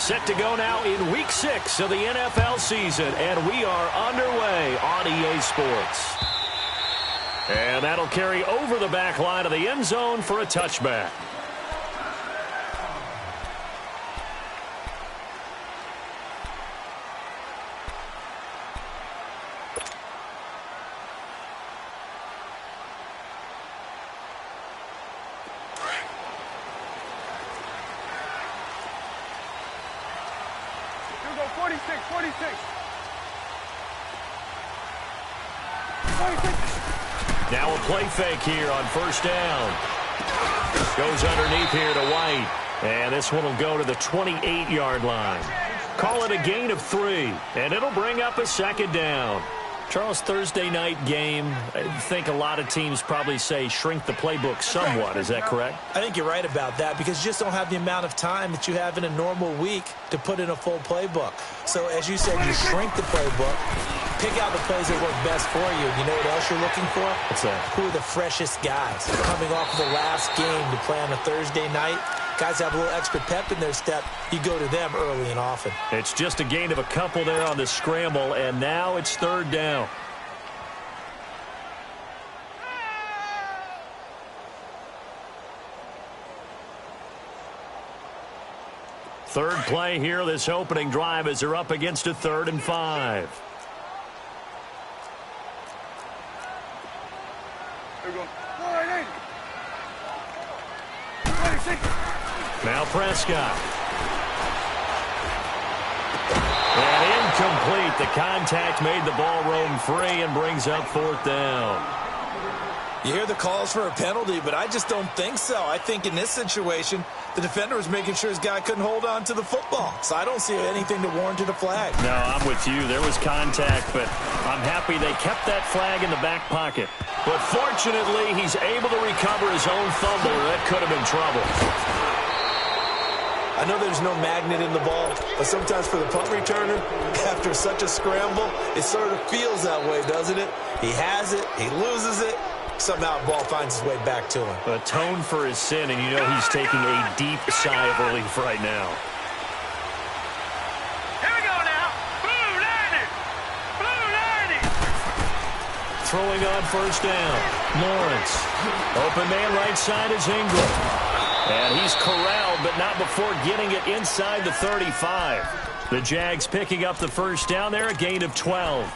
Set to go now in Week 6 of the NFL season, and we are underway on EA Sports. And that'll carry over the back line of the end zone for a touchback. Now a play fake here on first down. Goes underneath here to White. And this one will go to the 28-yard line. Call it a gain of 3, and it'll bring up a second down. Charles, Thursday night game, I think a lot of teams probably say shrink the playbook somewhat. Is that correct? I think you're right about that because you just don't have the amount of time that you have in a normal week to put in a full playbook. So as you said, you shrink the playbook, pick out the plays that work best for you. You know what else you're looking for? What's that? Who are the freshest guys coming off of the last game to play on a Thursday night? Guys have a little extra pep in their step. You go to them early and often. It's just a gain of a couple there on the scramble, and now it's third down. Third play here, this opening drive, as they're up against a 3rd and 5. Now Prescott. And incomplete. The contact made the ball roam free and brings up 4th down. You hear the calls for a penalty, but I just don't think so. I think in this situation, the defender was making sure his guy couldn't hold on to the football. So I don't see anything to warrant a flag. No, I'm with you. There was contact, but I'm happy they kept that flag in the back pocket. But fortunately, he's able to recover his own fumble. That could have been trouble. I know there's no magnet in the ball, but sometimes for the punt returner, after such a scramble, it sort of feels that way, doesn't it? He has it, he loses it, somehow the ball finds its way back to him. Atone for his sin, and you know he's taking a deep sigh of relief right now. Here we go now. Blue 90. Blue 90. Throwing on first down. Lawrence. Open man right side is Ingram. And he's corralled, but not before getting it inside the 35. The Jags picking up the first down there, a gain of 12.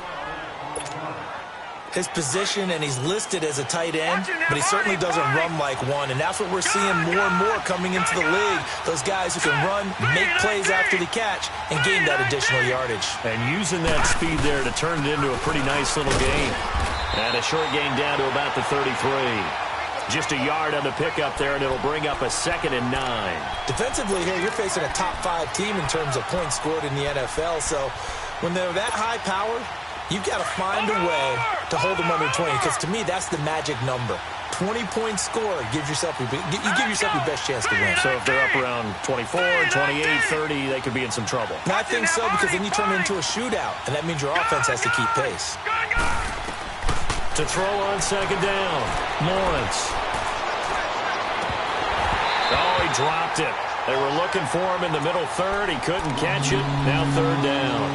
His position, and he's listed as a tight end, but he certainly doesn't run like one, and that's what we're seeing more and more coming into the league. Those guys who can run, make plays after the catch, and gain that additional yardage. And using that speed there to turn it into a pretty nice little gain. And a short gain down to about the 33. Just a yard on the pickup there, and it'll bring up a 2nd and 9. Defensively here, you're facing a top-5 team in terms of points scored in the NFL, so when they're that high-powered, you've got to find a way to hold them under 20, because to me, that's the magic number. 20 points scored gives yourself you give yourself your best chance to win. So if they're up around 24, 28, 30, they could be in some trouble. And I think so, because then you turn it into a shootout, and that means your offense has to keep pace. To throw on second down, Lawrence. Oh, he dropped it. They were looking for him in the middle third. He couldn't catch it. Now third down.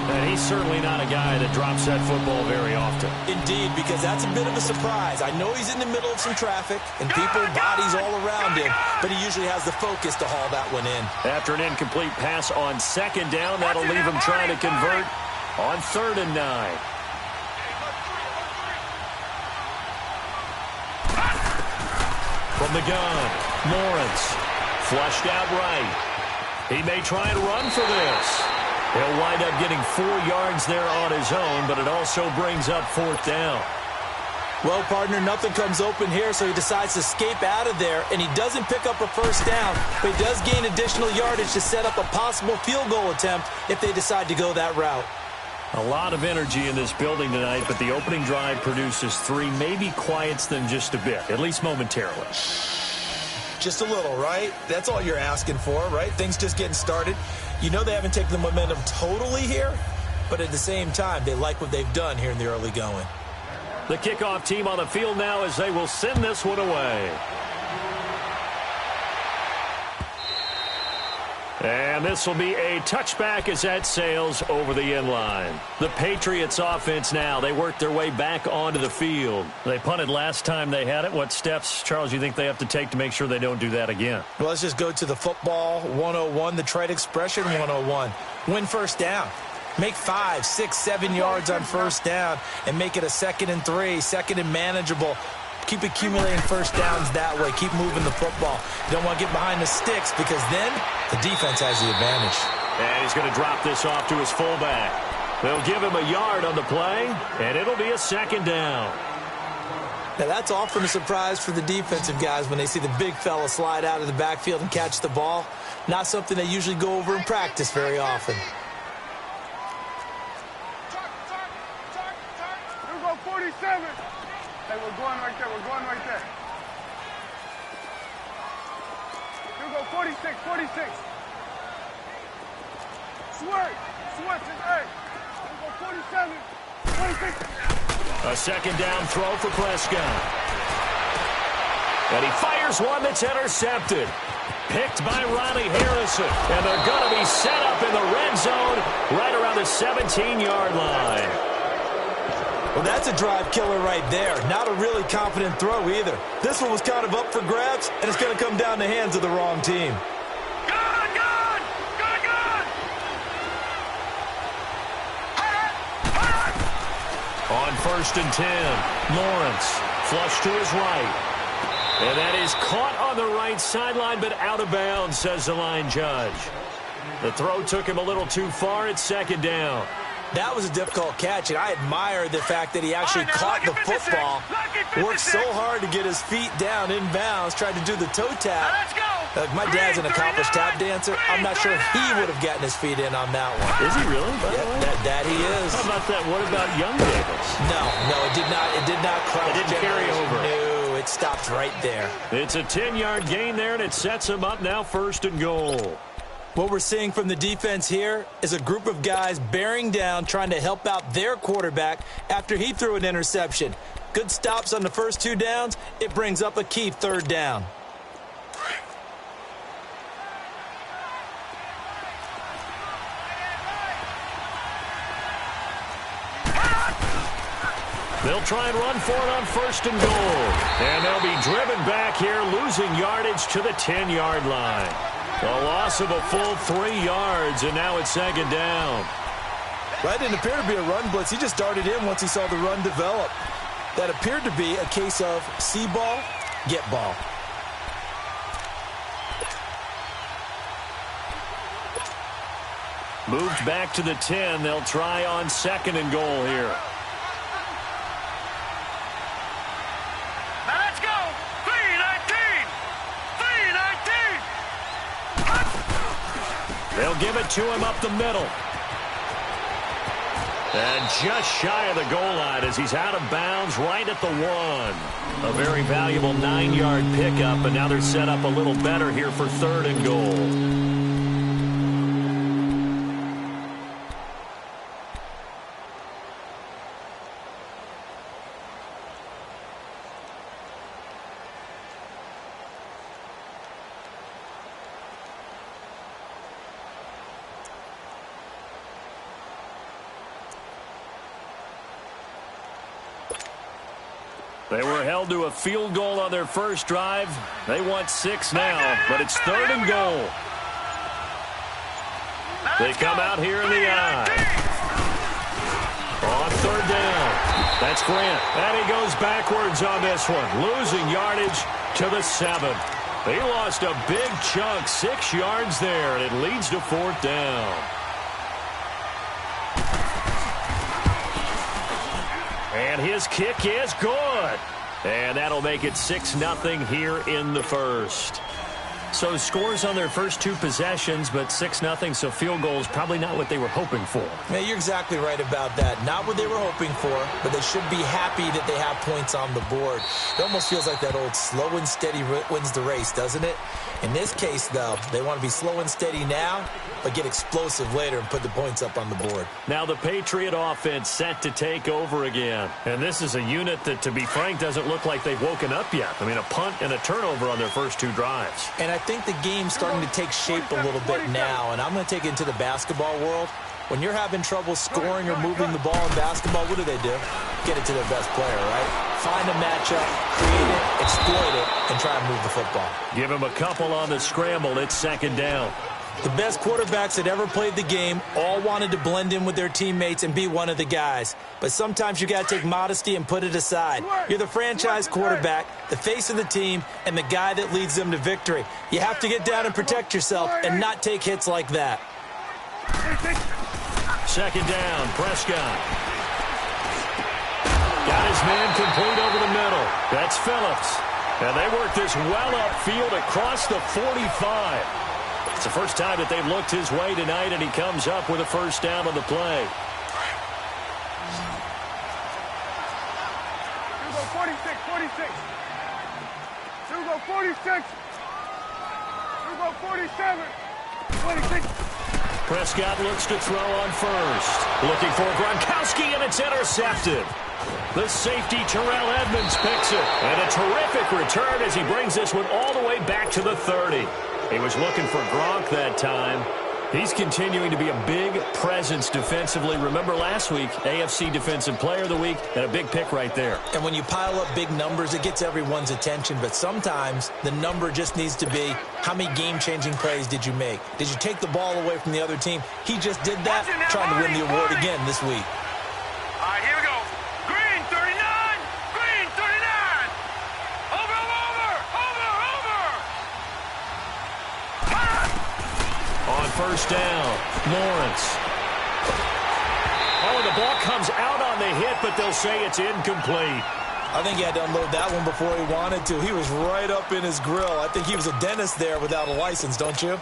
And he's certainly not a guy that drops that football very often. Indeed, because that's a bit of a surprise. I know he's in the middle of some traffic and people, bodies all around him, but he usually has the focus to haul that one in. After an incomplete pass on second down, that'll leave him trying to convert on 3rd and 9. From the gun, Lawrence, flushed out right. He may try and run for this. He'll wind up getting 4 yards there on his own, but it also brings up 4th down. Well, partner, nothing comes open here, so he decides to escape out of there, and he doesn't pick up a first down, but he does gain additional yardage to set up a possible field goal attempt if they decide to go that route. A lot of energy in this building tonight, but the opening drive produces 3, maybe quiets them just a bit, at least momentarily. Just a little, right? That's all you're asking for, right? Things just getting started. You know they haven't taken the momentum totally here, but at the same time, they like what they've done here in the early going. The kickoff team on the field now as they will send this one away. And this will be a touchback as that sails over the end line. The Patriots offense now, they work their way back onto the field. They punted last time they had it. What steps, Charles, you think they have to take to make sure they don't do that again? Well, let's just go to the football 101, the trade expression 101. Win first down. Make 5, 6, 7 yards on first down and make it a 2nd and 3, 2nd and manageable. Keep accumulating first downs that way. Keep moving the football. You don't want to get behind the sticks because then the defense has the advantage. And he's going to drop this off to his fullback. They'll give him a yard on the play, and it'll be a 2nd down. Now, that's often a surprise for the defensive guys when they see the big fella slide out of the backfield and catch the ball. Not something they usually go over in practice very often. Here we go, 47. Hey, we're going right there. We're going right there. Here we go, 46, 46. Switch. Hey. Here we go, 47, 46. A 2nd down throw for Prescott. And he fires one that's intercepted. Picked by Ronnie Harrison. And they're going to be set up in the red zone right around the 17-yard line. Well, that's a drive killer right there. Not a really confident throw either. This one was kind of up for grabs, and it's going to come down the hands of the wrong team. Gone! On 1st and 10, Lawrence flush to his right. And that is caught on the right sideline, but out of bounds, says the line judge. The throw took him a little too far. It's 2nd down. That was a difficult catch, and I admire the fact that he actually caught the football, worked so hard to get his feet down in bounds, tried to do the toe tap. Let's go! My dad's an accomplished tap dancer. I'm not sure he would have gotten his feet in on that one. Is he really? Yeah, that he is. How about that? What about Young Davis? No, it did not. It did not cross. It didn't carry over. No, it stopped right there. It's a 10-yard gain there, and it sets him up now 1st and goal. What we're seeing from the defense here is a group of guys bearing down, trying to help out their quarterback after he threw an interception. Good stops on the first 2 downs. It brings up a key 3rd down. They'll try and run for it on 1st and goal. And they'll be driven back here, losing yardage to the 10-yard line. A loss of a full 3 yards, and now it's 2nd down. That didn't appear to be a run blitz. He just darted in once he saw the run develop. That appeared to be a case of see ball, get ball. Moved back to the 10. They'll try on 2nd and goal here. Now let's go! 3-19! They'll give it to him up the middle. And just shy of the goal line as he's out of bounds right at the 1. A very valuable 9-yard pickup, and now they're set up a little better here for 3rd and goal. They were held to a field goal on their first drive. They want 6 now, but it's 3rd and goal. They come out here in the I. On 3rd down. That's Grant. And he goes backwards on this one, losing yardage to the 7. He lost a big chunk, 6 yards there, and it leads to 4th down. And his kick is good. And that'll make it 6-0 here in the first. So scores on their first 2 possessions, but 6-0, so field goals probably not what they were hoping for. Yeah, you're exactly right about that. Not what they were hoping for, but they should be happy that they have points on the board. It almost feels like that old slow and steady wins the race, doesn't it? In this case, though, they want to be slow and steady now, but get explosive later and put the points up on the board. Now the Patriot offense set to take over again. And this is a unit that, to be frank, doesn't look like they've woken up yet. I mean, a punt and a turnover on their first 2 drives. And I think the game's starting to take shape a little bit now, and I'm going to take it into the basketball world. When you're having trouble scoring or moving the ball in basketball, what do? Get it to their best player, right? Find a matchup, create it, exploit it, and try and move the football. Give him a couple on the scramble. It's second down. The best quarterbacks that ever played the game all wanted to blend in with their teammates and be one of the guys. But sometimes you got to take modesty and put it aside. You're the franchise quarterback, the face of the team, and the guy that leads them to victory. You have to get down and protect yourself and not take hits like that. Second down, Prescott. Got his man complete over the middle. That's Phillips. And they work this well upfield across the 45. It's the first time that they've looked his way tonight, and he comes up with a first down on the play. You go 46, 46. You go 46. You go 47. 26. Prescott looks to throw on first. Looking for Gronkowski, and it's intercepted. The safety, Terrell Edmonds, picks it. And a terrific return as he brings this one all the way back to the 30. He was looking for Gronk that time. He's continuing to be a big presence defensively. Remember last week, AFC Defensive Player of the Week, and a big pick right there. And when you pile up big numbers, it gets everyone's attention. But sometimes the number just needs to be, how many game-changing plays did you make? Did you take the ball away from the other team? He just did that, trying to win the award again this week. All right, here we go. Green, 39. Green, 39. Over. On first down, Lawrence. Oh, the ball comes out on the hit, but they'll say it's incomplete. I think he had to unload that one before he wanted to. He was right up in his grill. I think he was a dentist there without a license, don't you?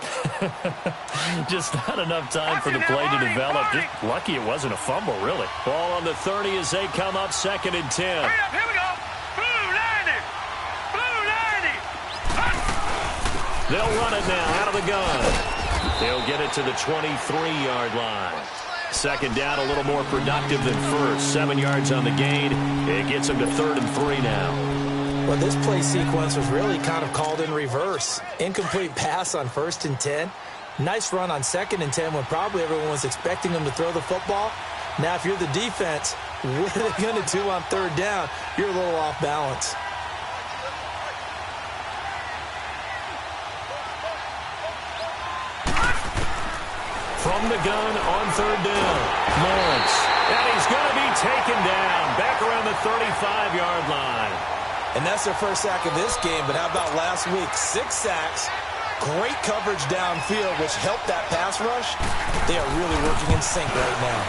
Just not enough time for the play to develop. Just lucky it wasn't a fumble, really. Ball on the 30 as they come up second and 10. Hurry up, here we go. Blue 90. Blue 90. They'll run it now out of the gun. They'll get it to the 23-yard line. Second down, a little more productive than first. 7 yards on the gain. It gets them to 3rd and 3 now. Well, this play sequence was really kind of called in reverse. Incomplete pass on 1st and 10. Nice run on 2nd and 10 when probably everyone was expecting them to throw the football. Now, if you're the defense, what are they going to do on 3rd down? You're a little off balance. From the gun on 3rd down, Lawrence. And he's going to be taken down back around the 35-yard line. And that's their first sack of this game, but how about last week? 6 sacks, great coverage downfield, which helped that pass rush. They are really working in sync right now.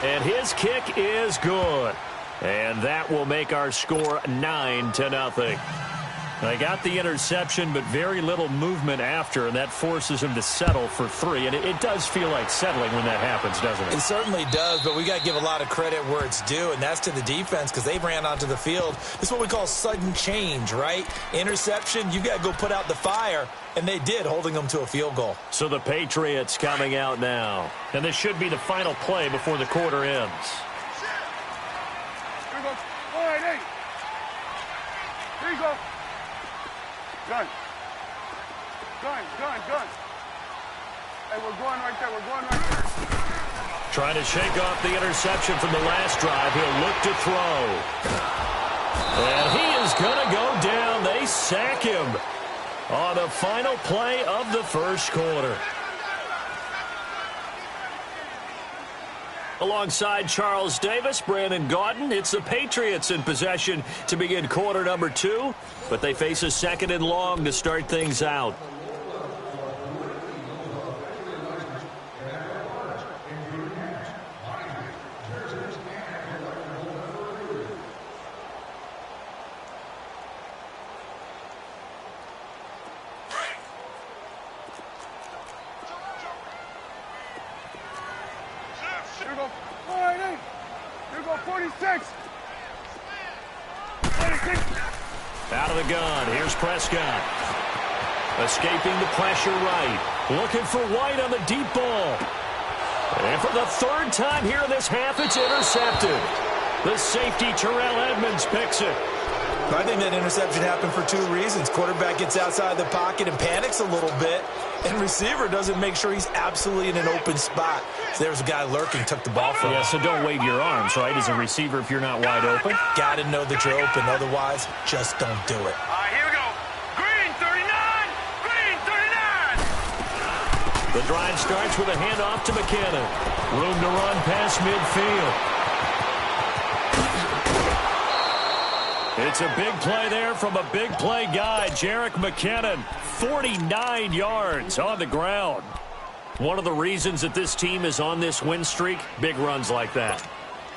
And his kick is good. And that will make our score 9-0. They got the interception, but very little movement after, and that forces him to settle for 3. And it does feel like settling when that happens, doesn't it? It certainly does, but we got to give a lot of credit where it's due, and that's to the defense because they ran onto the field. This is what we call sudden change, right? Interception, you got to go put out the fire, and they did, holding them to a field goal. So the Patriots coming out now. And this should be the final play before the quarter ends. Here we go. 188. Here you go. Gun. Hey, we're going right there. Trying to shake off the interception from the last drive. He'll look to throw. And he is going to go down. They sack him on the final play of the first quarter. Alongside Charles Davis, Brandon Gaudin, it's the Patriots in possession to begin quarter number 2, but they face a 2nd and long to start things out. Here we go. 188. Here we go. 46. 46. Out of the gun. Here's Prescott. Escaping the pressure right. Looking for White on the deep ball. And for the third time here in this half, it's intercepted. The safety, Terrell Edmonds, picks it. I think that interception happened for two reasons. Quarterback gets outside the pocket and panics a little bit, and receiver doesn't make sure he's absolutely in an open spot. So there's a guy lurking, took the ball from him. Yeah, so don't wave your arms, right, as a receiver if you're not wide open. Got to know that you're open. Otherwise, just don't do it. All right, here we go. Green 39. Green 39. The drive starts with a handoff to McKinnon. Room to run past midfield. It's a big play there from a big play guy, Jerick McKinnon. 49 yards on the ground. One of the reasons that this team is on this win streak, big runs like that.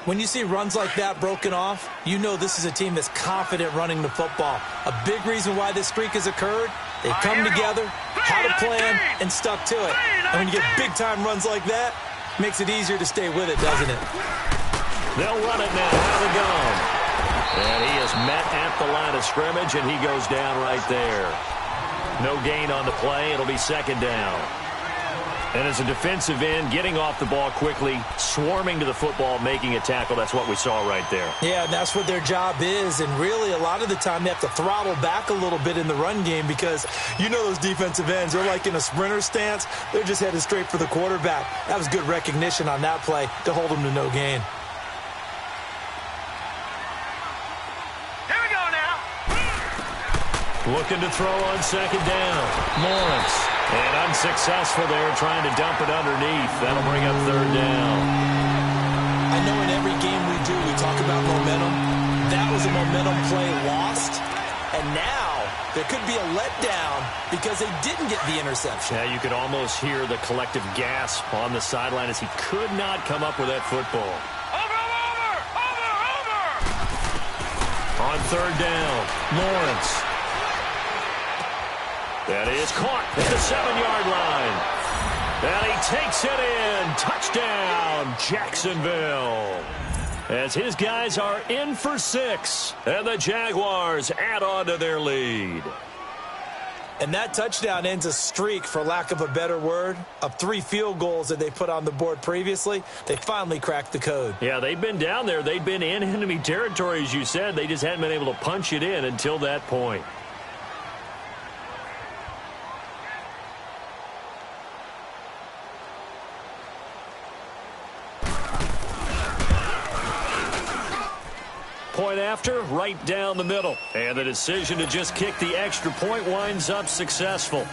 When you see runs like that broken off, you know this is a team that's confident running the football. A big reason why this streak has occurred, they come together, had a plan, and stuck to it. And when you get big-time runs like that, it makes it easier to stay with it, doesn't it? They'll run it now. Have it gone. And he is met at the line of scrimmage, and he goes down right there. No gain on the play. It'll be second down. And as a defensive end, getting off the ball quickly, swarming to the football, making a tackle, that's what we saw right there. Yeah, and that's what their job is. And really, a lot of the time, they have to throttle back a little bit in the run game because you know those defensive ends, they're like in a sprinter stance. They're just headed straight for the quarterback. That was good recognition on that play to hold them to no gain. Looking to throw on second down. Lawrence. And unsuccessful there, trying to dump it underneath. That'll bring up third down. I know in every game we do, we talk about momentum. That was a momentum play lost. And now there could be a letdown because they didn't get the interception. Yeah, you could almost hear the collective gasp on the sideline as he could not come up with that football. Over. On third down, Lawrence. That is caught at the 7-yard line. And he takes it in. Touchdown, Jacksonville. As his guys are in for 6. And the Jaguars add on to their lead. And that touchdown ends a streak, for lack of a better word, of 3 field goals that they put on the board previously. They finally cracked the code. Yeah, they've been down there. They've been in enemy territory, as you said. They just hadn't been able to punch it in until that point. Point after, right down the middle. And the decision to just kick the extra point winds up successful.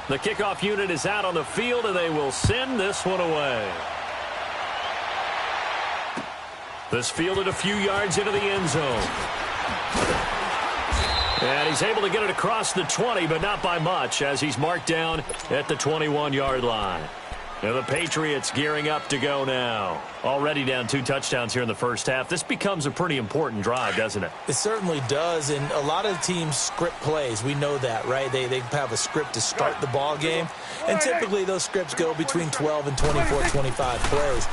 The kickoff unit is out on the field, and they will send this one away. This fielded a few yards into the end zone. And he's able to get it across the 20, but not by much, as he's marked down at the 21-yard line. Now the Patriots gearing up to go now. Already down 2 touchdowns here in the first half. This becomes a pretty important drive, doesn't it? It certainly does, and a lot of teams script plays. We know that, right? They have a script to start the ball game, and typically those scripts go between 12 and 24, 25 plays.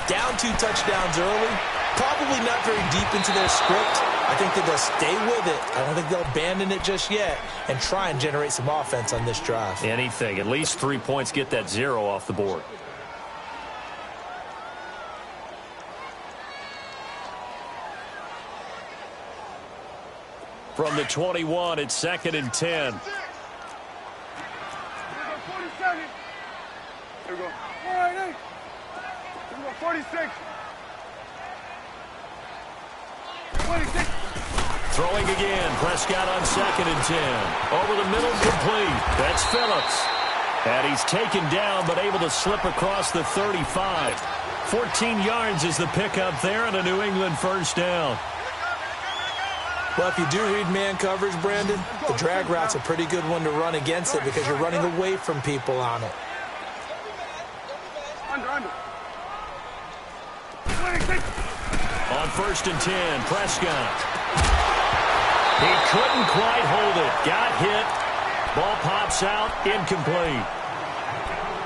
Down 2 touchdowns early, probably not very deep into their script. I think that they'll stay with it. I don't think they'll abandon it just yet and try and generate some offense on this drive. Anything. At least 3 points, get that 0 off the board. From the 21, it's 2nd and 10. 47. Here we go. All right, hey. Here we go, 46. 26. Throwing again. Prescott on 2nd and 10. Over the middle, complete. That's Phillips. And he's taken down, but able to slip across the 35. 14 yards is the pickup there, and a New England first down. Well, if you do read man coverage, Brandon, the drag route's a pretty good one to run against it because you're running away from people on it. Under. 26. On 1st and 10, Prescott. He couldn't quite hold it. Got hit. Ball pops out. Incomplete.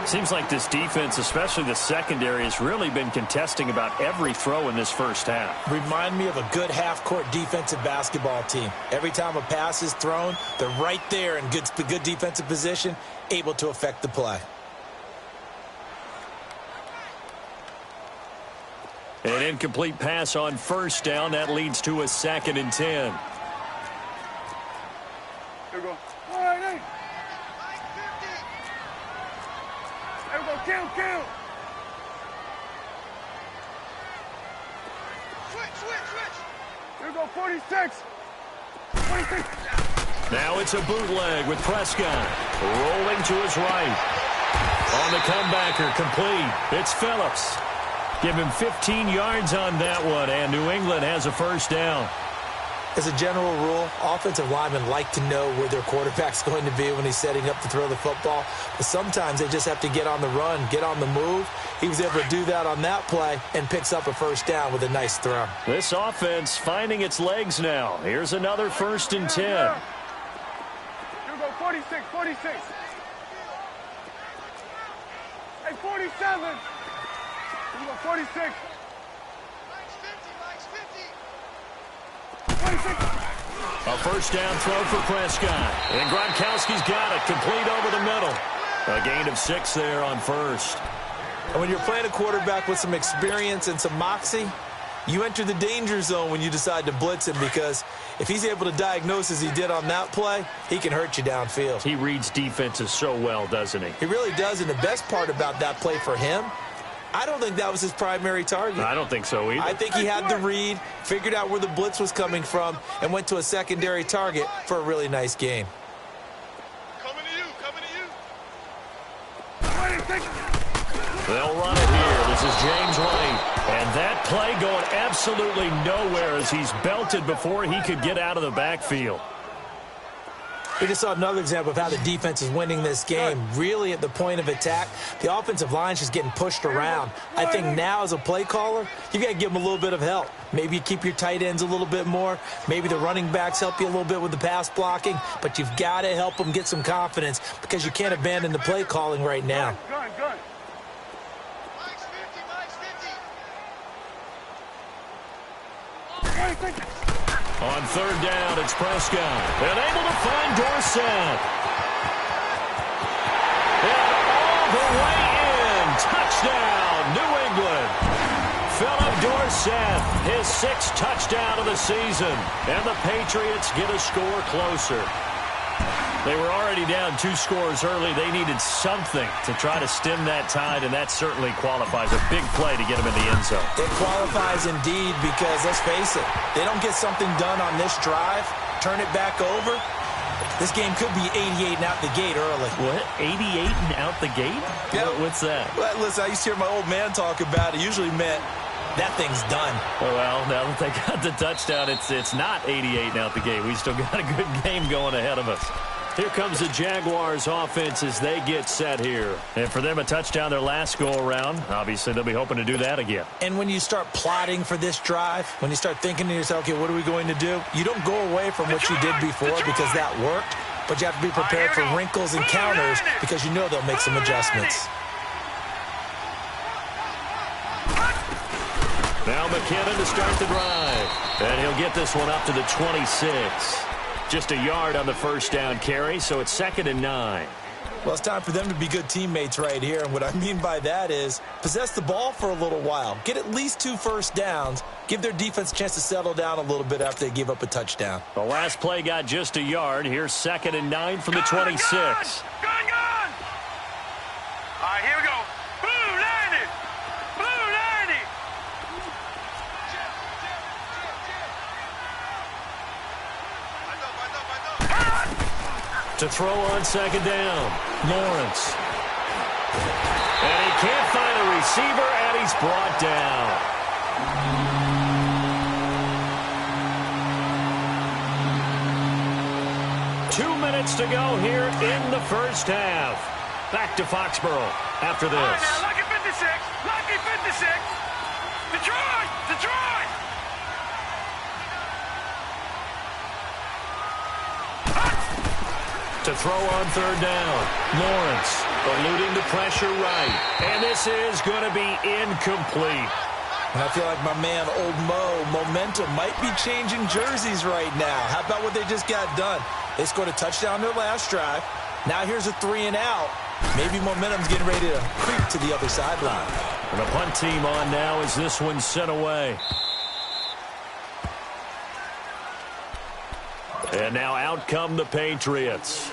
Seems like this defense, especially the secondary, has really been contesting about every throw in this first half. Remind me of a good half-court defensive basketball team. Every time a pass is thrown, they're right there in good defensive position, able to affect the play. An incomplete pass on first down. That leads to a 2nd and 10. Here we go. All right, hey. There we go. Kill. Switch. Here we go. 46. Now it's a bootleg with Prescott. Rolling to his right. On the comebacker, complete. It's Phillips. Give him 15 yards on that one, and New England has a first down. As a general rule, offensive linemen like to know where their quarterback's going to be when he's setting up to throw the football. But sometimes they just have to get on the run, get on the move. He was able to do that on that play and picks up a first down with a nice throw. This offense finding its legs now. Here's another 1st and 10. Here we go. 46. Hey, 47. Here we go. 46. A first down throw for Prescott. And Gronkowski's got it. Complete over the middle. A gain of 6 there on first. And when you're playing a quarterback with some experience and some moxie, you enter the danger zone when you decide to blitz him, because if he's able to diagnose as he did on that play, he can hurt you downfield. He reads defenses so well, doesn't he? He really does, and the best part about that play for him, I don't think that was his primary target. I don't think so either. I think he had the read, figured out where the blitz was coming from, and went to a secondary target for a really nice game. Coming to you. They'll run it here. This is James White. And that play going absolutely nowhere as he's belted before he could get out of the backfield. We just saw another example of how the defense is winning this game. Really at the point of attack, the offensive line's just getting pushed around. I think now as a play caller, you got to give them a little bit of help. Maybe you keep your tight ends a little bit more. Maybe the running backs help you a little bit with the pass blocking. But you've got to help them get some confidence, because you can't abandon the play calling right now. Gun. On 3rd down, it's Prescott. And able to find Dorsett. And all the way in. Touchdown, New England. Philip Dorsett, his 6th touchdown of the season. And the Patriots get a score closer. They were already down 2 scores early. They needed something to try to stem that tide, and that certainly qualifies. A big play to get them in the end zone. It qualifies indeed, because let's face it, they don't get something done on this drive, turn it back over, this game could be 88 and out the gate early. What? 88 and out the gate? Yep. What's that? Well, listen, I used to hear my old man talk about it. Usually meant that thing's done. Well, now that they got the touchdown, it's not 88 and out the gate. We still got a good game going ahead of us. Here comes the Jaguars offense as they get set here. And for them, a touchdown their last go-around. Obviously, they'll be hoping to do that again. And when you start plotting for this drive, when you start thinking to yourself, okay, what are we going to do? You don't go away from what you did before because that worked, but you have to be prepared for wrinkles and counters because you know they'll make some adjustments. Now McKinnon to start the drive. And he'll get this one up to the 26. Just a yard on the first down carry, so it's 2nd and 9. Well, it's time for them to be good teammates right here, and what I mean by that is possess the ball for a little while. Get at least 2 first downs. Give their defense a chance to settle down a little bit after they give up a touchdown. The last play got just a yard. Here's 2nd and 9 from the 26. Gun! All right, here we go. Blue 90. Blue 90. To throw on 2nd down, Lawrence. And he can't find a receiver, and he's brought down. Two minutes to go here in the first half. Back to Foxborough after this. All right, now, lucky 56. Lucky 56. Detroit. to throw on third down. Lawrence eluding the pressure right. And this is going to be incomplete. And I feel like my man, Old Mo, momentum might be changing jerseys right now. How about what they just got done? They scored a touchdown their last drive. Now here's a 3 and out. Maybe momentum's getting ready to creep to the other sideline. And the punt team on now as this one's sent away. And now out come the Patriots.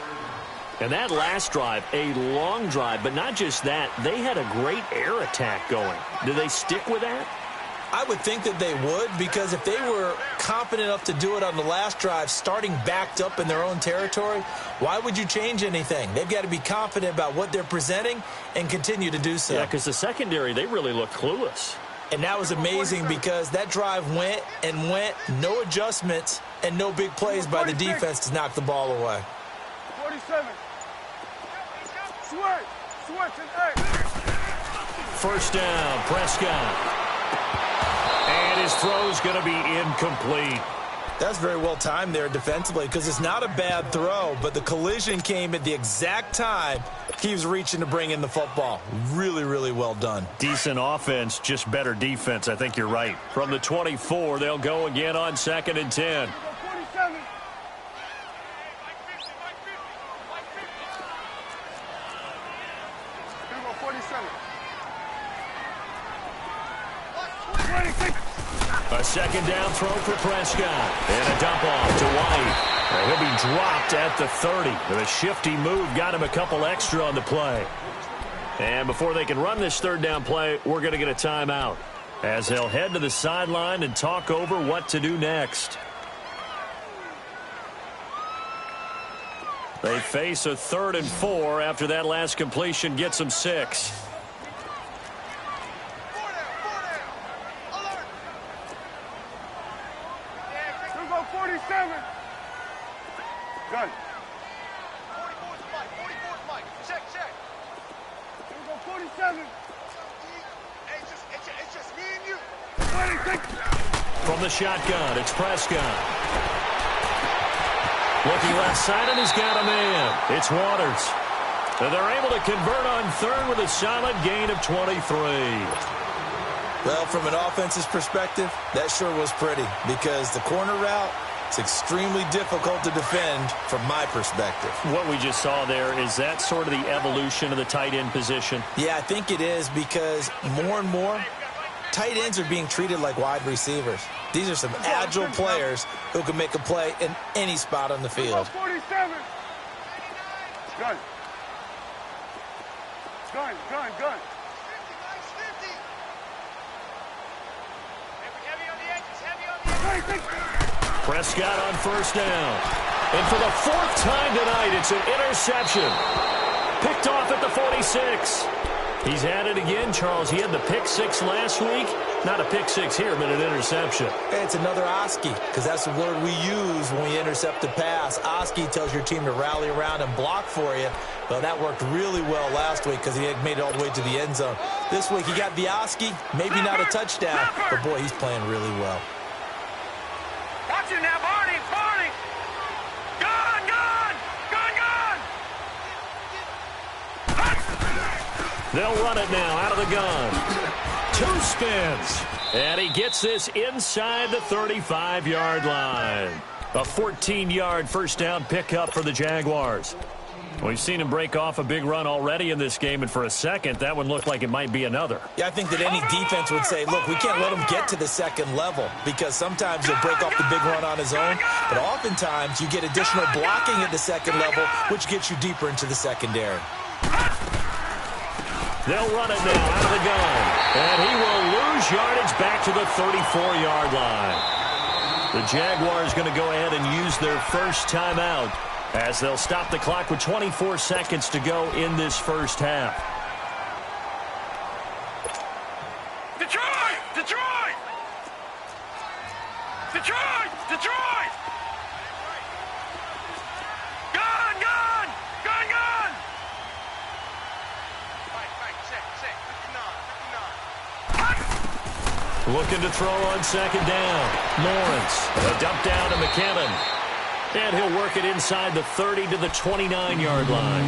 And that last drive, a long drive, but not just that, they had a great air attack going. Do they stick with that? I would think that they would, because if they were confident enough to do it on the last drive, starting backed up in their own territory, why would you change anything? They've got to be confident about what they're presenting and continue to do so. Yeah, because the secondary, they really looked clueless. And that was amazing because that drive went and went, no adjustments, and no big plays by the defense to knock the ball away. 47. Switch and 8. First down, Prescott. And his throw's going to be incomplete. That's very well timed there defensively because it's not a bad throw, but the collision came at the exact time he was reaching to bring in the football. Really, really well done. Decent offense, just better defense. I think you're right. From the 24, they'll go again on 2nd and 10. 47. Here we go, 47. 26. A second down throw for Prescott. And a dump off to White. And he'll be dropped at the 30. With a shifty move, got him a couple extra on the play. And before they can run this third down play, we're going to get a timeout, as they'll head to the sideline and talk over what to do next. They face a 3rd and 4 after that last completion gets them 6. Here we go, 47. Gun. 44's Mike. Check. Here we go, 47. Hey, it's just me and you. 26. From the shotgun, it's Prescott. Looking left side, and he's got a man. It's Waters. And they're able to convert on 3rd with a solid gain of 23. Well, from an offense's perspective, that sure was pretty because the corner route, it's extremely difficult to defend from my perspective. What we just saw there, is that sort of the evolution of the tight end position? Yeah, I think it is because more and more, tight ends are being treated like wide receivers. These are some agile players who can make a play in any spot on the Here we go, field. 47. Gun. Gun. 50. Heavy on the edges. 26. Prescott on first down. And for the 4th time tonight, it's an interception. Picked off at the 46. He's had it again, Charles. He had the pick 6 last week. Not a pick 6 here, but an interception. Hey, it's another Oski, because that's the word we use when we intercept a pass. Oski tells your team to rally around and block for you. Well, that worked really well last week because he had made it all the way to the end zone. This week, he got the Oski, maybe not a touchdown, but boy, he's playing really well. Watch it now, Barney. Gun. They'll run it now out of the gun. 2 spins. And he gets this inside the 35-yard line. A 14-yard first down pickup for the Jaguars. We've seen him break off a big run already in this game, and for a second, that one looked like it might be another. Yeah, I think that any defense would say, look, we can't let him get to the second level because sometimes he'll break off the big run on his own, but oftentimes you get additional blocking at the second level, which gets you deeper into the secondary. They'll run it now out of the gun, and he will lose yardage back to the 34-yard line. The Jaguars going to go ahead and use their first timeout, as they'll stop the clock with 24 seconds to go in this first half. Detroit! Gun! Right, check. 59. Looking to throw on second down. Lawrence, a dump down to McKinnon. And he'll work it inside the 30 to the 29-yard line.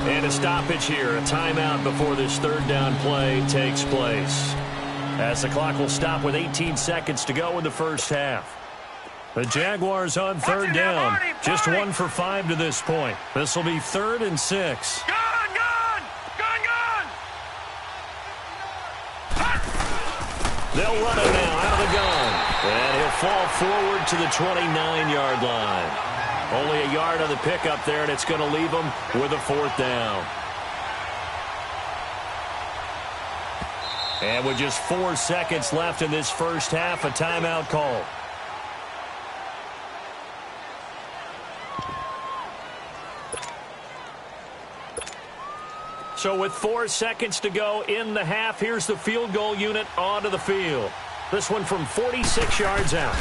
And a stoppage here, a timeout before this third down play takes place. As the clock will stop with 18 seconds to go in the first half. The Jaguars on third down. Just 1 for 5 to this point. This will be 3rd and 6. Gun! They'll run it now out of the gun. And he'll fall forward to the 29-yard line. Only a yard on the pickup there, and it's going to leave them with a 4th down. And with just 4 seconds left in this first half, a timeout call. So with 4 seconds to go in the half, here's the field goal unit onto the field. This one from 46 yards out.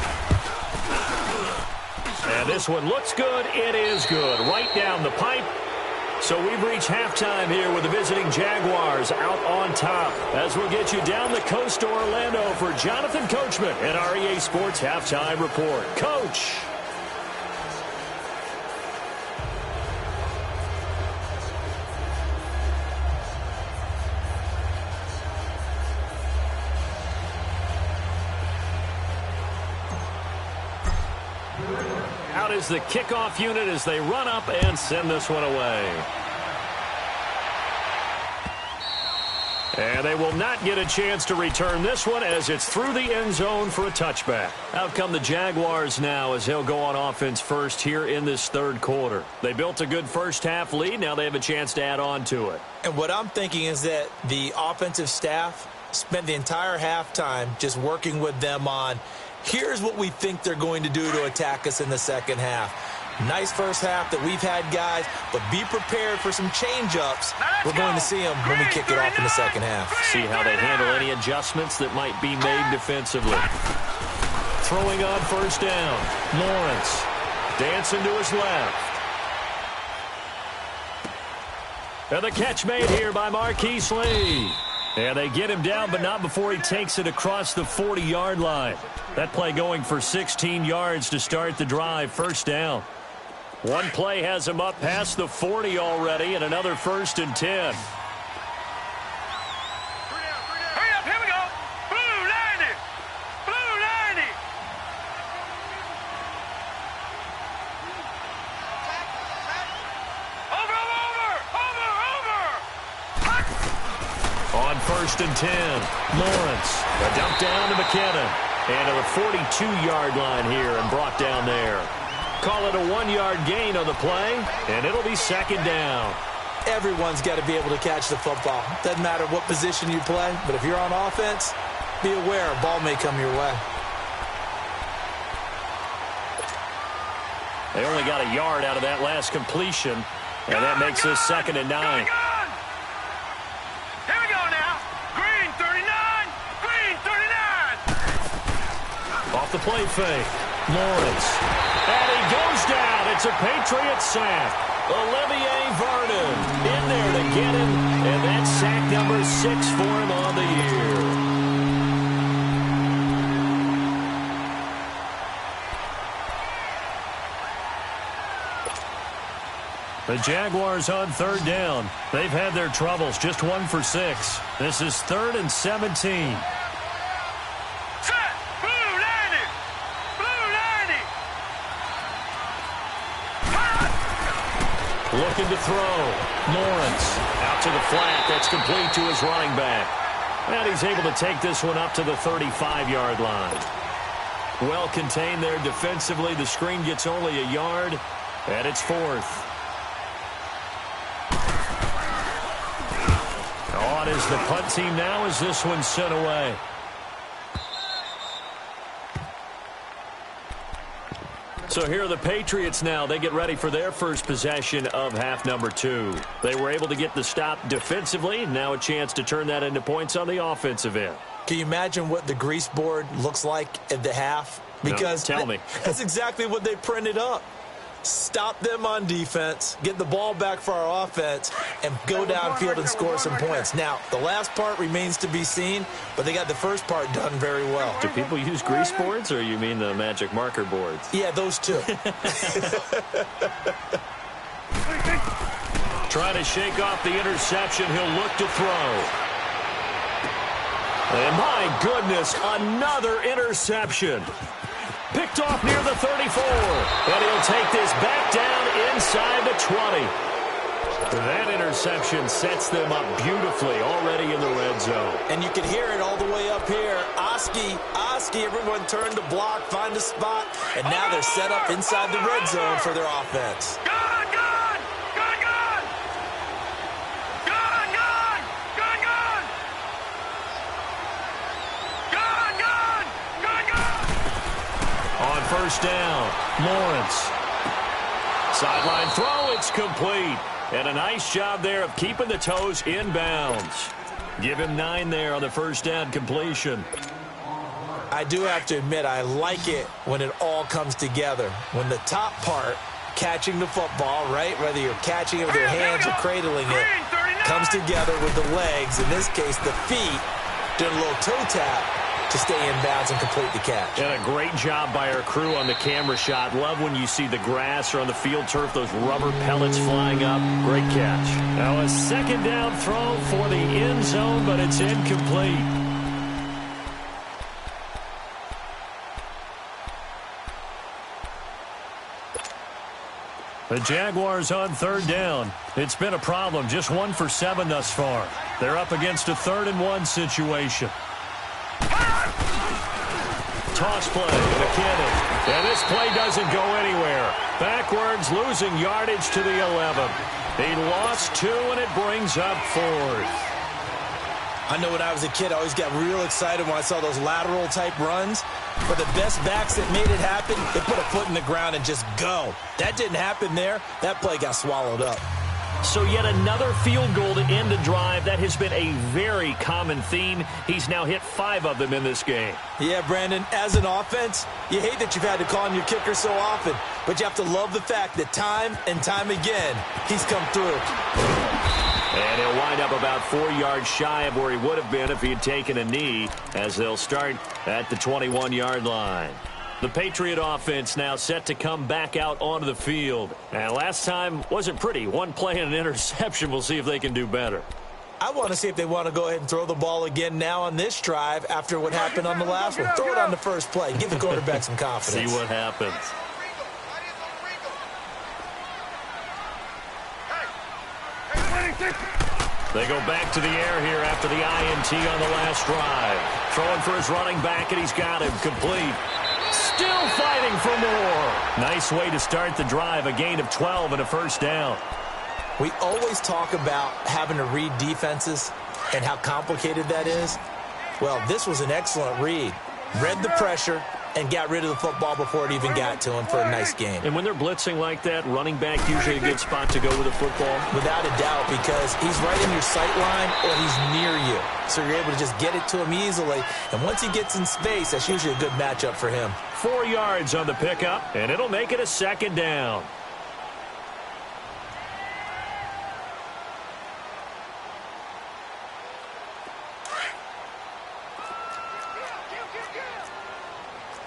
And this one looks good. It is good. Right down the pipe. So we've reached halftime here with the visiting Jaguars out on top. As we'll get you down the coast to Orlando for Jonathan Coachman at our EA Sports Halftime Report. Coach. Out is the kickoff unit as they run up and send this one away. And they will not get a chance to return this one as it's through the end zone for a touchback. Out come the Jaguars now as he'll go on offense first here in this third quarter. They built a good first half lead. Now they have a chance to add on to it. And what I'm thinking is that the offensive staff spent the entire halftime just working with them on here's what we think they're going to do to attack us in the second half. Nice first half that we've had, guys, but be prepared for some change-ups. We're going to see them when we kick it off in the second half. See how they handle any adjustments that might be made defensively. Throwing on first down. Lawrence dancing to his left. And the catch made here by Marquise Lee. And they get him down, but not before he takes it across the 40-yard line. That play going for 16 yards to start the drive. First down. One play has him up past the 40 already, and another 1st and 10. Hurry up, here we go. Blue 90. Blue 90. Over. On 1st and 10, Lawrence. A dump down to McKinnon. And to the 42-yard line here and brought down there. Call it a 1-yard gain on the play, and it'll be 2nd down. Everyone's got to be able to catch the football. Doesn't matter what position you play, but if you're on offense, be aware a ball may come your way. They only got a yard out of that last completion, and that makes this 2nd and 9. Here we go now. Green 39. Green 39. Off the play fake. Lawrence. And he goes down. It's a Patriot sack. Olivier Vernon in there to get him. And that's sack number 6 for him on the year. The Jaguars on 3rd down. They've had their troubles. Just 1 for 6. This is 3rd and 17. Looking to throw. Lawrence out to the flat. That's complete to his running back. And he's able to take this one up to the 35-yard line. Well contained there defensively. The screen gets only a yard, and it's 4th. On is the punt team now as this one's sent away. So here are the Patriots now. They get ready for their first possession of half number 2. They were able to get the stop defensively. Now a chance to turn that into points on the offensive end. Can you imagine what the grease board looks like at the half? Because no, tell me. That's exactly what they printed up. stop them on defense, get the ball back for our offense, and go downfield and score some points. Now, the last part remains to be seen, but they got the first part done very well. Do people use grease boards, or you mean the magic marker boards? Yeah, those two. Trying to shake off the interception. He'll look to throw. And my goodness, another interception. Picked off near the 34. And he'll take this back down inside the 20. That interception sets them up beautifully already in the red zone. And you can hear it all the way up here. Oski, everyone turned to block, find a spot, and now they're set up inside the red zone for their offense. On first down, Lawrence. Sideline throw, it's complete. And a nice job there of keeping the toes inbounds. Give him 9 there on the first down completion. I do have to admit, I like it when it all comes together. When the top part, catching the football, right, whether you're catching it with your hands or cradling it, comes together with the legs, in this case the feet, doing a little toe tap to stay in bounds and complete the catch. And a great job by our crew on the camera shot. Love when you see the grass or on the field turf, those rubber pellets flying up. Great catch. Now a second down throw for the end zone, but it's incomplete. The Jaguars on third down. It's been a problem. Just 1 for 7 thus far. They're up against a 3rd and 1 situation. Toss play, McKinnon. And this play doesn't go anywhere. Backwards, losing yardage to the 11. He lost 2, and it brings up 4th. I know when I was a kid, I always got real excited when I saw those lateral-type runs. But the best backs that made it happen, they put a foot in the ground and just go. That didn't happen there. That play got swallowed up. So yet another field goal to end a drive. That has been a very common theme. He's now hit 5 of them in this game. Yeah, Brandon, as an offense, you hate that you've had to call on your kicker so often, but you have to love the fact that time and time again, he's come through. And he'll wind up about 4 yards shy of where he would have been if he had taken a knee, as they'll start at the 21-yard line. The Patriot offense now set to come back out onto the field. And last time wasn't pretty. 1 play and an interception. We'll see if they can do better. I want to see if they want to go ahead and throw the ball again now on this drive after what happened on the last one. Throw it on the first play. Give the quarterback some confidence. See what happens. They go back to the air here after the INT on the last drive. Throwing for his running back, and he's got him complete. Still fighting for more. Nice way to start the drive. A gain of 12 and a first down. We always talk about having to read defenses and how complicated that is. Well, this was an excellent read. Read the pressure and got rid of the football before it even got to him for a nice game. And when they're blitzing like that, running back usually a good spot to go with the football? Without a doubt, because he's right in your sight line or he's near you. So you're able to just get it to him easily. And once he gets in space, that's usually a good matchup for him. 4 yards on the pickup, and it'll make it a second down.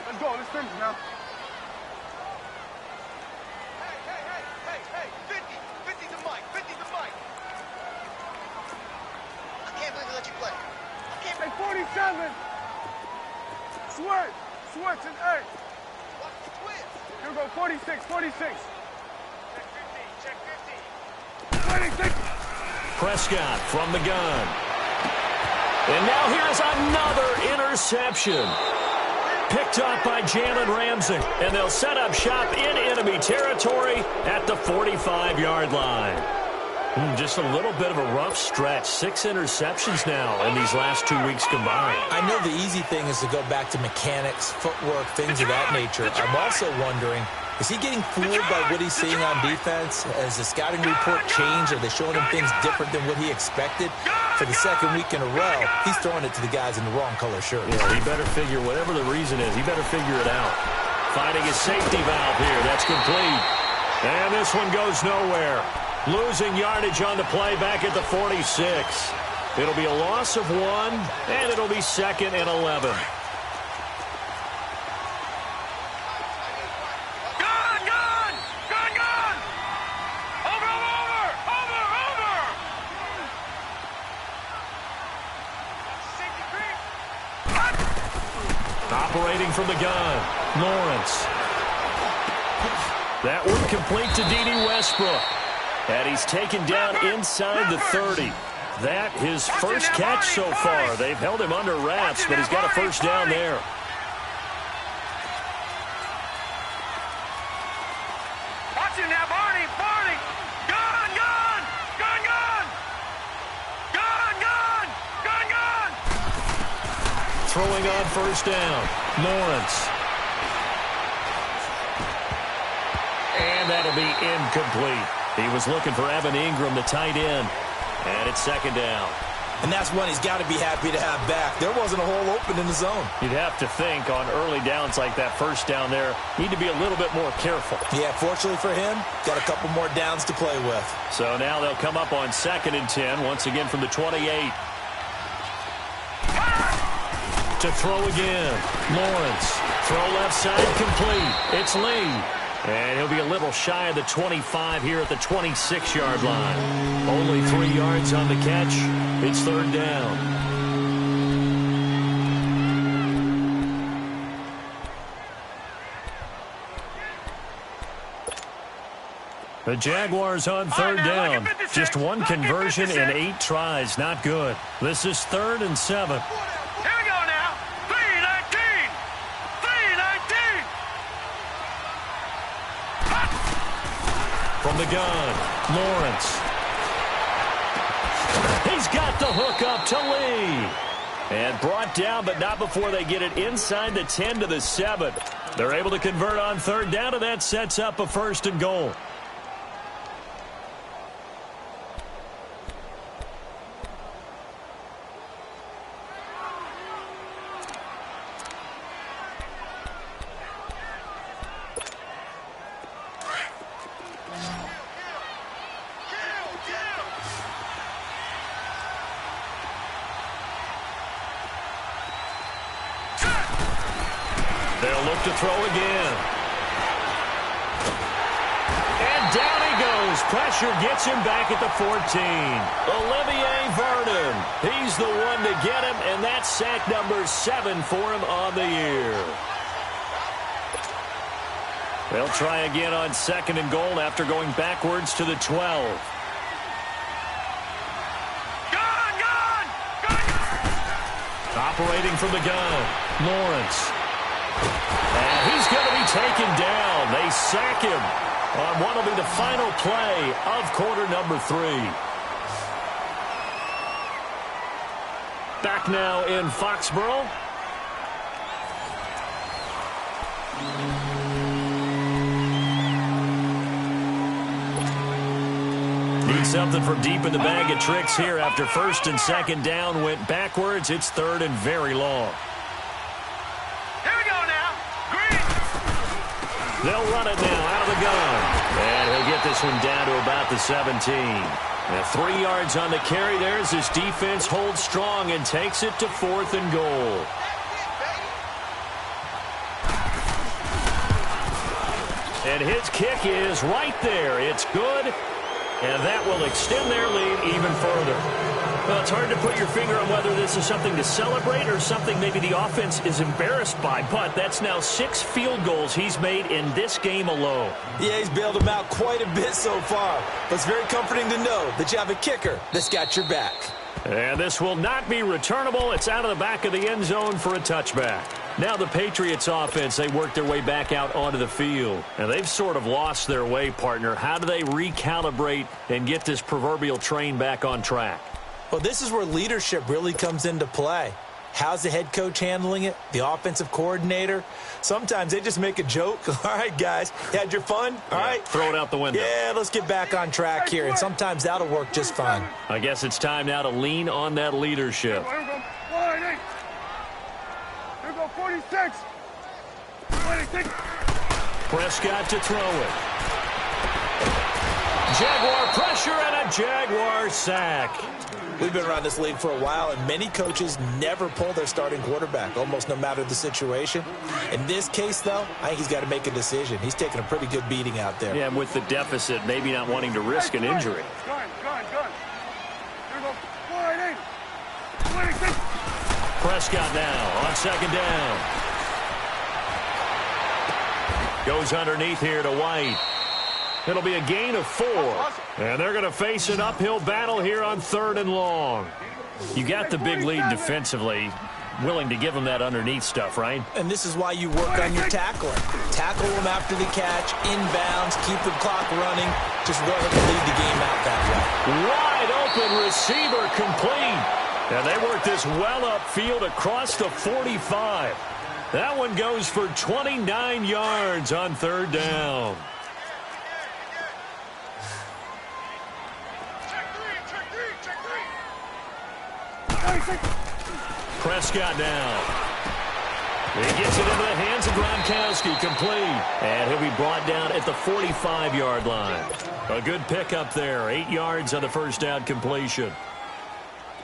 Let's go. Let's finish now. Hey, 50's a mic, 50's a mic. I can't believe they let you play. I can't Hey, 47. Switch and A. watch the twist. Here we go, 46. Check 26. 50. Prescott from the gun. And now here's another interception. Picked up by Jalen Ramsey. And they'll set up shop in enemy territory at the 45-yard line. Just a little bit of a rough stretch. 6 interceptions now in these last 2 weeks combined. I know the easy thing is to go back to mechanics, footwork, things of that nature. I'm also wondering, is he getting fooled by what he's seeing on defense? Has the scouting report changed? Are they showing him things different than what he expected? For the second week in a row, he's throwing it to the guys in the wrong color shirt. Yeah, he better figure, whatever the reason is, he better figure it out. Finding his safety valve here. That's complete. And this one goes nowhere. Losing yardage on the play back at the 46. It'll be a loss of 1, and it'll be 2nd and 11. Operating from the gun, Lawrence. That one complete to D.D. Westbrook. And he's taken down inside the 30. That his first catch so far. They've held him under wraps, but he's got a first down there. Watching now, Barney. Gun. Throwing on first down, Lawrence. And that'll be incomplete. He was looking for Evan Ingram, the tight end. And it's 2nd down. And that's one he's got to be happy to have back. There wasn't a hole open in the zone. You'd have to think on early downs like that first down there, need to be a little bit more careful. Yeah, fortunately for him, got a couple more downs to play with. So now they'll come up on 2nd and 10, once again from the 28. To throw again, Lawrence. Throw left side complete. It's Lee. And he'll be a little shy of the 25 here at the 26-yard line. Only 3 yards on the catch. It's 3rd down. The Jaguars on 3rd down. Just 1 conversion in 8 tries. Not good. This is 3rd and 7. Here we go now. 3-19. From the gun, Lawrence. He's got the hook up to Lee. And brought down, but not before they get it inside the 10 to the 7. They're able to convert on 3rd down, and that sets up a 1st and goal. They'll look to throw again. And down he goes. Pressure gets him back at the 14. Olivier Vernon. He's the one to get him, and that's sack number 7 for him on the year. They'll try again on 2nd and goal after going backwards to the 12. Operating from the gun, Lawrence. And he's going to be taken down. They sack him on what will be the final play of quarter number 3. Back now in Foxborough. Need something from deep in the bag of tricks here after 1st and 2nd down went backwards. It's 3rd and very long. Here we go now. Green. They'll run it now out of the gun. And he'll get this one down to about the 17. Now 3 yards on the carry there as his defense holds strong and takes it to 4th and goal. And his kick is right there. It's good. And that will extend their lead even further. Well, it's hard to put your finger on whether this is something to celebrate or something maybe the offense is embarrassed by. But that's now 6 field goals he's made in this game alone. Yeah, he's bailed them out quite a bit so far. But it's very comforting to know that you have a kicker that's got your back. And this will not be returnable. It's out of the back of the end zone for a touchback. Now the Patriots offense, they work their way back out onto the field. And they've sort of lost their way, partner. How do they recalibrate and get this proverbial train back on track? Well, this is where leadership really comes into play. How's the head coach handling it? The offensive coordinator? Sometimes they just make a joke. All right, guys, you had your fun? All right. Throw it out the window. Yeah, let's get back on track here. And sometimes that'll work just fine. I guess it's time now to lean on that leadership. Here we go. 180. Here we go. 46. 26. Prescott to throw it. Jaguar pressure and a Jaguar sack. We've been around this league for a while, and many coaches never pull their starting quarterback, almost no matter the situation. In this case, though, I think he's got to make a decision. He's taking a pretty good beating out there. Yeah, and with the deficit, maybe not wanting to risk an injury. Prescott now on second down. Goes underneath here to White. It'll be a gain of 4. And they're going to face an uphill battle here on 3rd and long. You got the big lead defensively. Willing to give them that underneath stuff, right? And this is why you work on your tackling. Tackle them after the catch, inbounds, keep the clock running. Just rather than lead the game out that way. Wide open receiver complete. And they work this well upfield across the 45. That one goes for 29 yards on 3rd down. Prescott now. He gets it into the hands of Gronkowski, complete. And he'll be brought down at the 45-yard line. A good pickup there, 8 yards on the first down completion.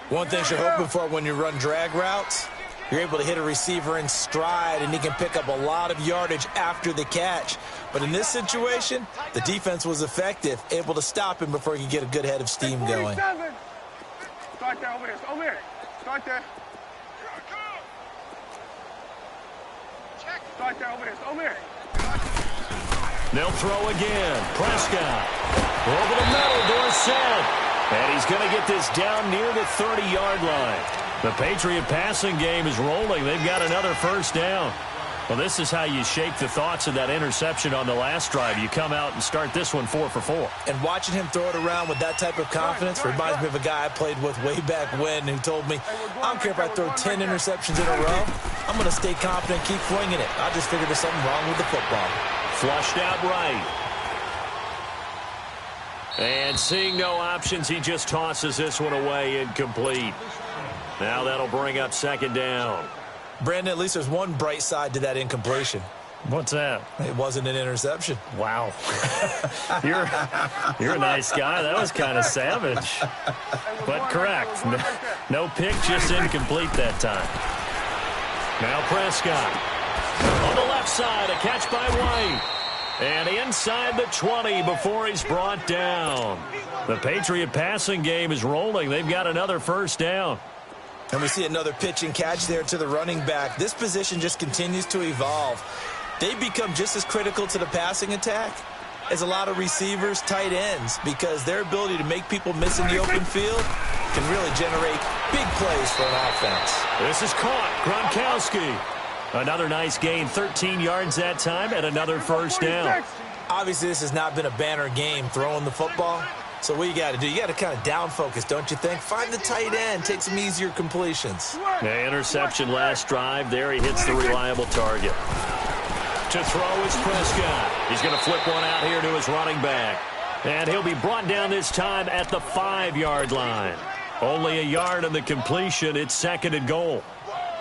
One thing you're hoping for when you run drag routes, you're able to hit a receiver in stride, and he can pick up a lot of yardage after the catch. But in this situation, the defense was effective, able to stop him before he could get a good head of steam going. Start there, over there. Over here. Start there. Start there, over there. Over here. They'll throw again. Prescott. Over the middle, Dorsett. And he's going to get this down near the 30-yard line. The Patriot passing game is rolling. They've got another first down. Well, this is how you shake the thoughts of that interception on the last drive. You come out and start this one 4 for 4. And watching him throw it around with that type of confidence reminds me of a guy I played with way back when who told me, I don't care if I throw 10 interceptions in a row. I'm going to stay confident, keep flinging it. I just figured there's something wrong with the football. Flushed out right. And seeing no options, he just tosses this one away, incomplete. Now that'll bring up second down. Brandon, at least there's one bright side to that incompletion. What's that? It wasn't an interception. Wow. You're a nice guy. That was kind of savage. But correct. No pick, just incomplete that time. Now Prescott. On the left side, a catch by White. And inside the 20 before he's brought down. The Patriot passing game is rolling. They've got another first down. And we see another pitch and catch there to the running back. This position just continues to evolve. They become just as critical to the passing attack as a lot of receivers, tight ends, because their ability to make people miss in the open field can really generate big plays for an offense. This is caught. Gronkowski. Another nice gain, 13 yards that time, and another first down. Obviously, this has not been a banner game throwing the football. So what you got to do, you got to kind of down focus, don't you think? Find the tight end, take some easier completions. The interception last drive. There he hits the reliable target. To throw is Prescott. He's going to flip one out here to his running back. And he'll be brought down this time at the 5-yard line. Only a yard on the completion. It's second and goal.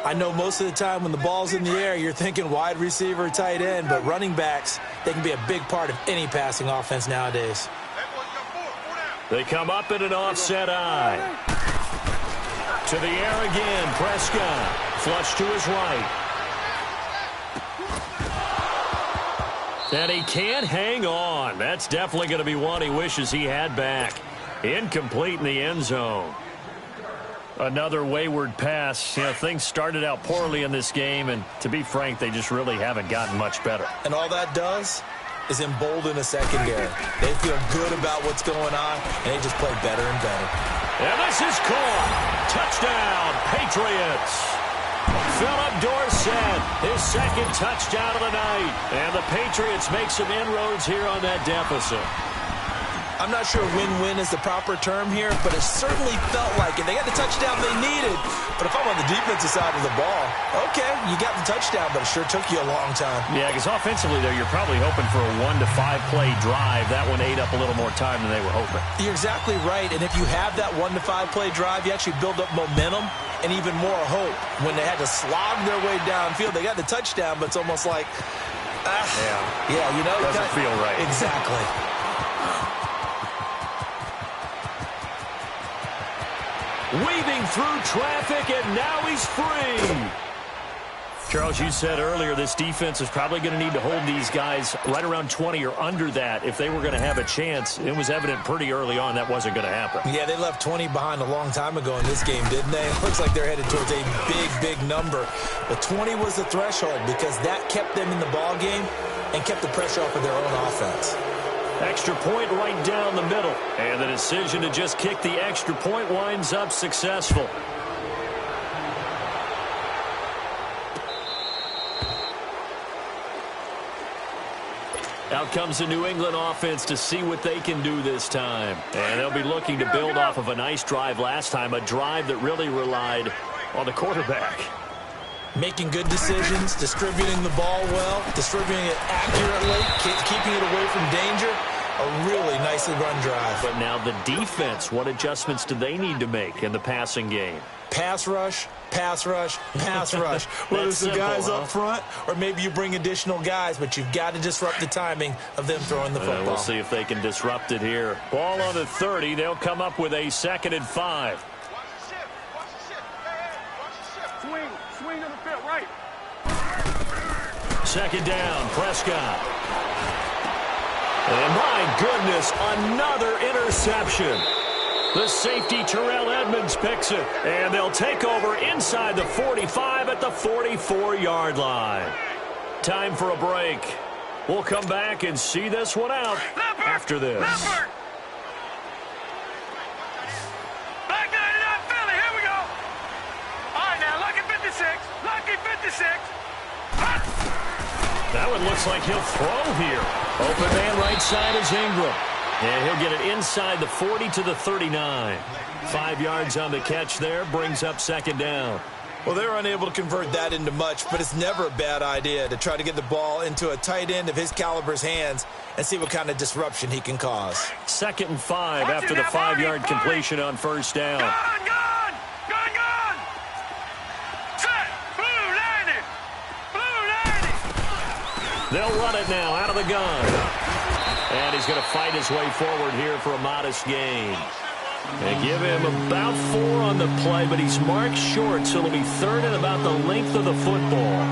I know most of the time when the ball's in the air, you're thinking wide receiver, tight end, but running backs, they can be a big part of any passing offense nowadays. They come up in an offset eye. To the air again, Prescott. Flush to his right. And he can't hang on. That's definitely going to be one he wishes he had back. Incomplete in the end zone. Another wayward pass. You know, things started out poorly in this game, and to be frank, they just really haven't gotten much better. And all that does is embolden a secondary. They feel good about what's going on, and they just play better and better. And this is caught. Touchdown, Patriots. Philip Dorsett, his second touchdown of the night. And the Patriots make some inroads here on that deficit. I'm not sure win-win is the proper term here, but it certainly felt like it. They got the touchdown they needed, but if I'm on the defensive side of the ball, okay, you got the touchdown, but it sure took you a long time. Yeah, because offensively, though, you're probably hoping for a 1 to 5 play drive. That one ate up a little more time than they were hoping. You're exactly right, and if you have that 1 to 5 play drive, you actually build up momentum and even more hope. When they had to slog their way downfield, they got the touchdown, but it's almost like, yeah, you know, doesn't feel right. Exactly. weaving through traffic, and now he's free. Charles, you said earlier this defense is probably going to need to hold these guys right around 20 or under that if they were going to have a chance. It was evident pretty early on that wasn't going to happen. Yeah, they left 20 behind a long time ago in this game, didn't they? It looks like they're headed towards a big number. But 20 was the threshold because that kept them in the ball game and kept the pressure off of their own offense. Extra point right down the middle. And the decision to just kick the extra point winds up successful. Out comes the New England offense to see what they can do this time. And they'll be looking to build off of a nice drive last time, a drive that really relied on the quarterback. Making good decisions, distributing the ball well, distributing it accurately, keeping it away from danger. A really nicely run drive. But now the defense, what adjustments do they need to make in the passing game? Pass rush, pass rush, pass rush. Whether it's the guys up front or maybe you bring additional guys, but you've got to disrupt the timing of them throwing the football. We'll see if they can disrupt it here. Ball on the 30. They'll come up with a 2nd and 5. Watch the shift. Watch the shift. Hey, watch the shift. Swing to the field, right. 2nd down, Prescott. And my goodness, another interception. The safety, Terrell Edmonds, picks it. And they'll take over inside the 45 at the 44-yard line. Time for a break. We'll come back and see this one out after this. Back 99 Philly, here we go. All right, now, lucky 56. Lucky 56. That one looks like he'll throw here. Open man right side is Ingram. And he'll get it inside the 40 to the 39. 5 yards on the catch there, brings up 2nd down. Well, they're unable to convert that into much, but it's never a bad idea to try to get the ball into a tight end of his caliber's hands and see what kind of disruption he can cause. 2nd and 5 after the 5-yard completion on 1st down. Gone! Set! Blue 90! Blue 90! They'll run it now out of the gun. And he's going to fight his way forward here for a modest gain. They give him about 4 on the play, but he's marked short, so it'll be 3rd and about the length of the football.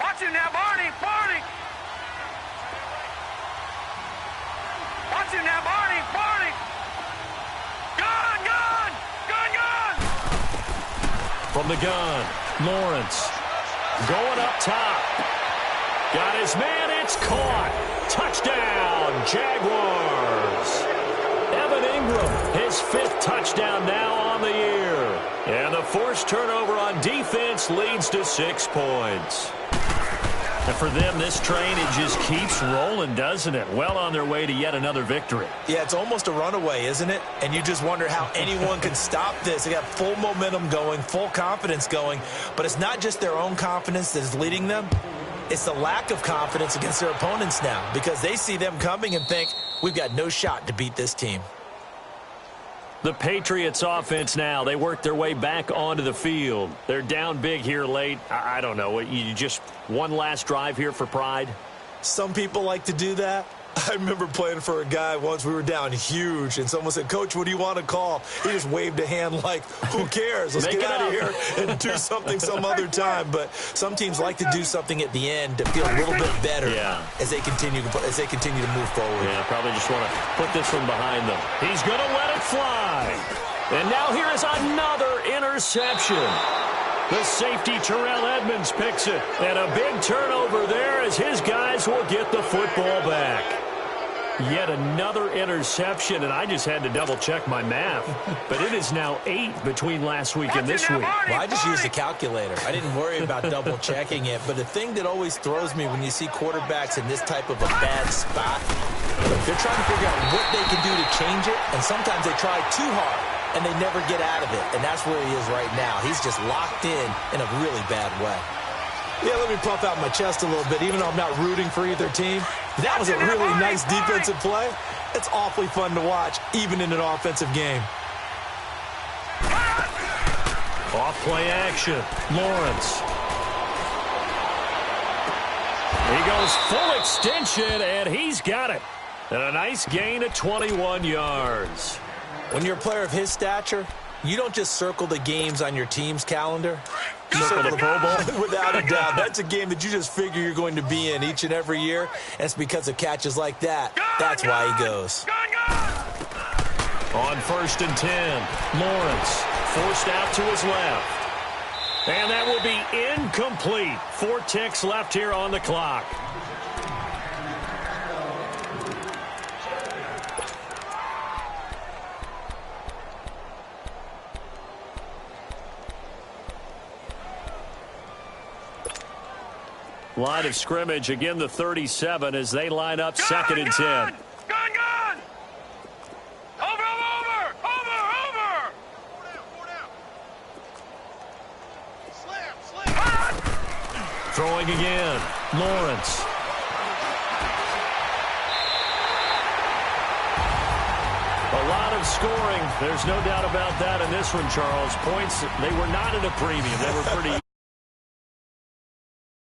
Watch him now, Barney! Watch him now, Barney! Gone! From the gun, Lawrence going up top. Got his man, it's caught. Touchdown, Jaguars. Evan Ingram, his 5th touchdown now on the year. And the forced turnover on defense leads to 6 points. And for them, this train, it just keeps rolling, doesn't it? Well on their way to yet another victory. Yeah, it's almost a runaway, isn't it? And you just wonder how anyone can stop this. They got full momentum going, full confidence going. But it's not just their own confidence that is leading them. It's the lack of confidence against their opponents now because they see them coming and think, we've got no shot to beat this team. The Patriots offense now, they work their way back onto the field. They're down big here late. I don't know. You just one last drive here for pride? Some people like to do that. I remember playing for a guy once. We were down huge, and someone said, Coach, what do you want to call? He just waved a hand like, who cares? Let's get out of here and do something some other time. But some teams like to do something at the end to feel a little bit better as they continue to move forward. Yeah, probably just want to put this one behind them. He's going to let it fly. And now here is another interception. The safety, Terrell Edmonds, picks it. And a big turnover there as his guys will get the football back. Yet another interception, and I just had to double-check my math. But it is now 8 between last week and this week. Well, I just used a calculator. I didn't worry about double-checking it. But the thing that always throws me when you see quarterbacks in this type of a bad spot, they're trying to figure out what they can do to change it, and sometimes they try too hard, and they never get out of it. And that's where he is right now. He's just locked in a really bad way. Yeah, let me puff out my chest a little bit, even though I'm not rooting for either team. That was a really nice defensive play. It's awfully fun to watch, even in an offensive game. Off play action. Lawrence. He goes full extension, and he's got it. And a nice gain of 21 yards. When you're a player of his stature, you don't just circle the games on your team's calendar. You Circle the Pro Bowl? Without a doubt. That's a game that you just figure you're going to be in each and every year. And it's because of catches like that. That's why he goes. On 1st and 10, Lawrence forced out to his left. And that will be incomplete. 4 ticks left here on the clock. Line of scrimmage, again the 37 as they line up 2nd and 10. Gun! Over! Four down. Slam. Throwing again, Lawrence. A lot of scoring. There's no doubt about that in this one, Charles. Points, they were not at a premium. They were pretty...